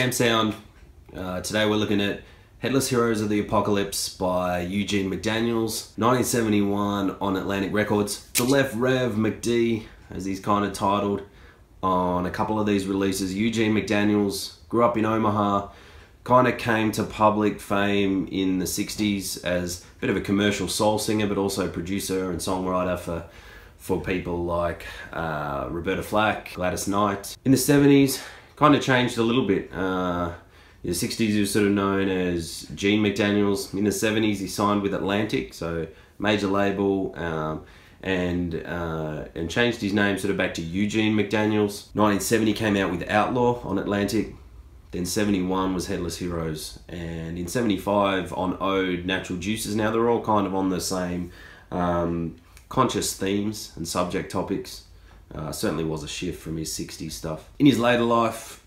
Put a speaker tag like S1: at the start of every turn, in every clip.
S1: Jam Sound. Today we're looking at Headless Heroes of the Apocalypse by Eugene McDaniels, 1971 on Atlantic Records. The Left Rev McD, as he's kind of titled on a couple of these releases. Eugene McDaniels grew up in Omaha, kind of came to public fame in the 60s as a bit of a commercial soul singer, but also producer and songwriter for people like Roberta Flack, Gladys Knight. In the 70s, kind of changed a little bit. In the 60s he was sort of known as Gene McDaniels. In the 70s he signed with Atlantic, so major label, and changed his name sort of back to Eugene McDaniels. 1970 came out with Outlaw on Atlantic. Then 71 was Headless Heroes, and in 75 on Ode, Natural Juices. Now they're all kind of on the same conscious themes and subject topics. Certainly was a shift from his 60s stuff. In his later life,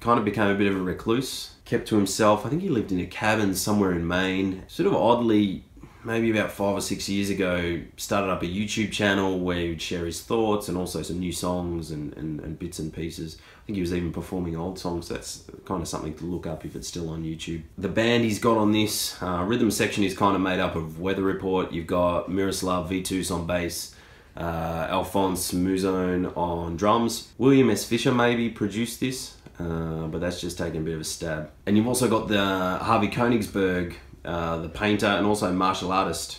S1: kind of became a bit of a recluse, kept to himself. I think he lived in a cabin somewhere in Maine. Sort of oddly, maybe about 5 or 6 years ago, started up a YouTube channel where he would share his thoughts and also some new songs and bits and pieces. I think he was even performing old songs. That's kind of something to look up if it's still on YouTube. The band he's got on this rhythm section is kind of made up of Weather Report. You've got Miroslav Vitus on bass, Alphonse Mouzone on drums. William S. Fisher maybe produced this, but that's just taking a bit of a stab. And you've also got the Harvey Koenigsberg, the painter and also martial artist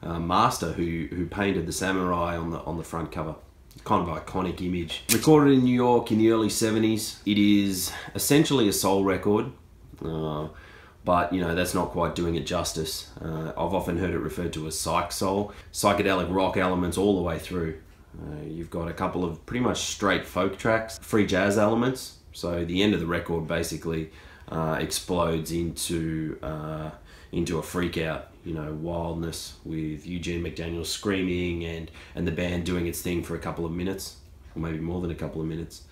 S1: master who painted the samurai on the front cover. Kind of iconic image. Recorded in New York in the early 70s. It is essentially a soul record, but you know, that's not quite doing it justice. I've often heard it referred to as psych soul. Psychedelic rock elements all the way through. You've got a couple of pretty much straight folk tracks, free jazz elements. So the end of the record basically explodes into a freak out, you know, wildness with Eugene McDaniels screaming and the band doing its thing for a couple of minutes, or maybe more than a couple of minutes.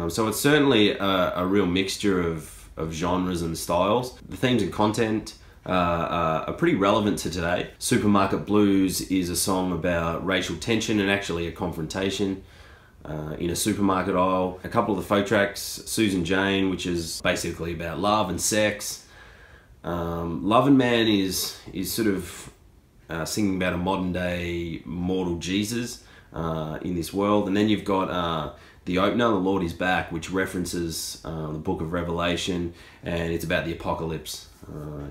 S1: So it's certainly a real mixture of genres and styles. The themes and content are pretty relevant to today. Supermarket Blues is a song about racial tension and actually a confrontation in a supermarket aisle. A couple of the folk tracks, Susan Jane, which is basically about love and sex. Lovin' Man is sort of singing about a modern day mortal Jesus in this world. And then you've got the opener, The Lord Is Back, which references the book of Revelation, and it's about the apocalypse,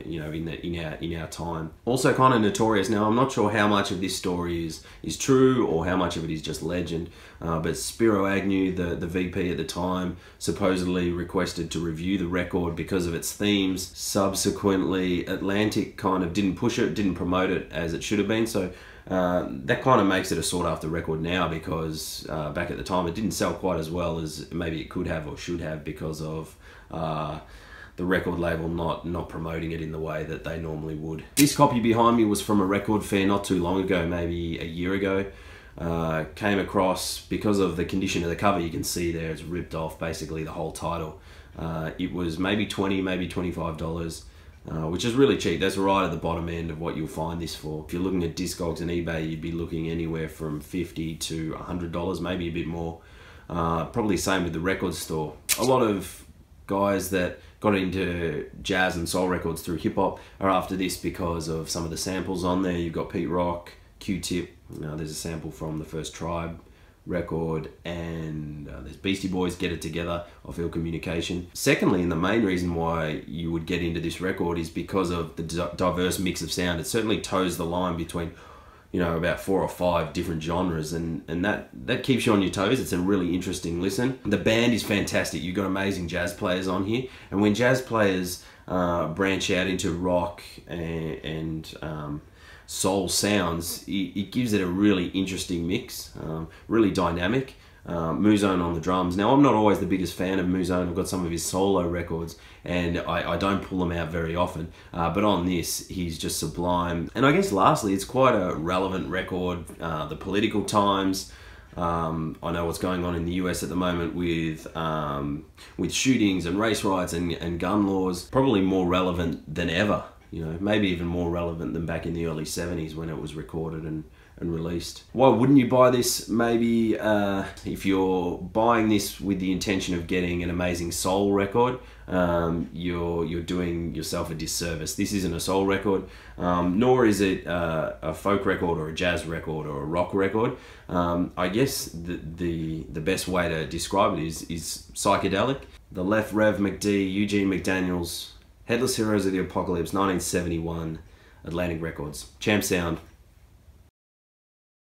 S1: you know, in our time. Also kind of notorious. Now I'm not sure how much of this story is true or how much of it is just legend, but Spiro Agnew, the VP at the time, supposedly requested to review the record because of its themes. Subsequently, Atlantic kind of didn't push it, didn't promote it as it should have been. So that kind of makes it a sought after record now, because back at the time it didn't sell quite as well as maybe it could have or should have, because of the record label not promoting it in the way that they normally would. This copy behind me was from a record fair not too long ago, maybe a year ago. Came across, because of the condition of the cover, you can see there it's ripped off basically the whole title. It was maybe $20, maybe $25. Which is really cheap. That's right at the bottom end of what you'll find this for. If you're looking at Discogs and eBay, you'd be looking anywhere from $50 to $100, maybe a bit more. Probably same with the record store. A lot of guys that got into jazz and soul records through hip-hop are after this because of some of the samples on there. You've got Pete Rock, Q-Tip, there's a sample from the first Tribe record, and there's Beastie Boys, Get It Together off Ill Communication. Secondly, and the main reason why you would get into this record is because of the diverse mix of sound. It certainly toes the line between, you know, about 4 or 5 different genres, and that keeps you on your toes. It's a really interesting listen. The band is fantastic. You've got amazing jazz players on here, and when jazz players branch out into rock and soul sounds, it gives it a really interesting mix, really dynamic. Mouzone on the drums. Now I'm not always the biggest fan of Mouzone. I've got some of his solo records and I don't pull them out very often, but on this he's just sublime. And I guess lastly, it's quite a relevant record. The political times, I know what's going on in the US at the moment with shootings and race riots and gun laws, probably more relevant than ever. You know, maybe even more relevant than back in the early 70s when it was recorded and and released. Why wouldn't you buy this? Maybe if you're buying this with the intention of getting an amazing soul record, you're doing yourself a disservice. This isn't a soul record, nor is it a folk record or a jazz record or a rock record. I guess the best way to describe it is psychedelic. The Left Rev McD, Eugene McDaniels, Headless Heroes of the Apocalypse, 1971, Atlantic Records. Champ sound.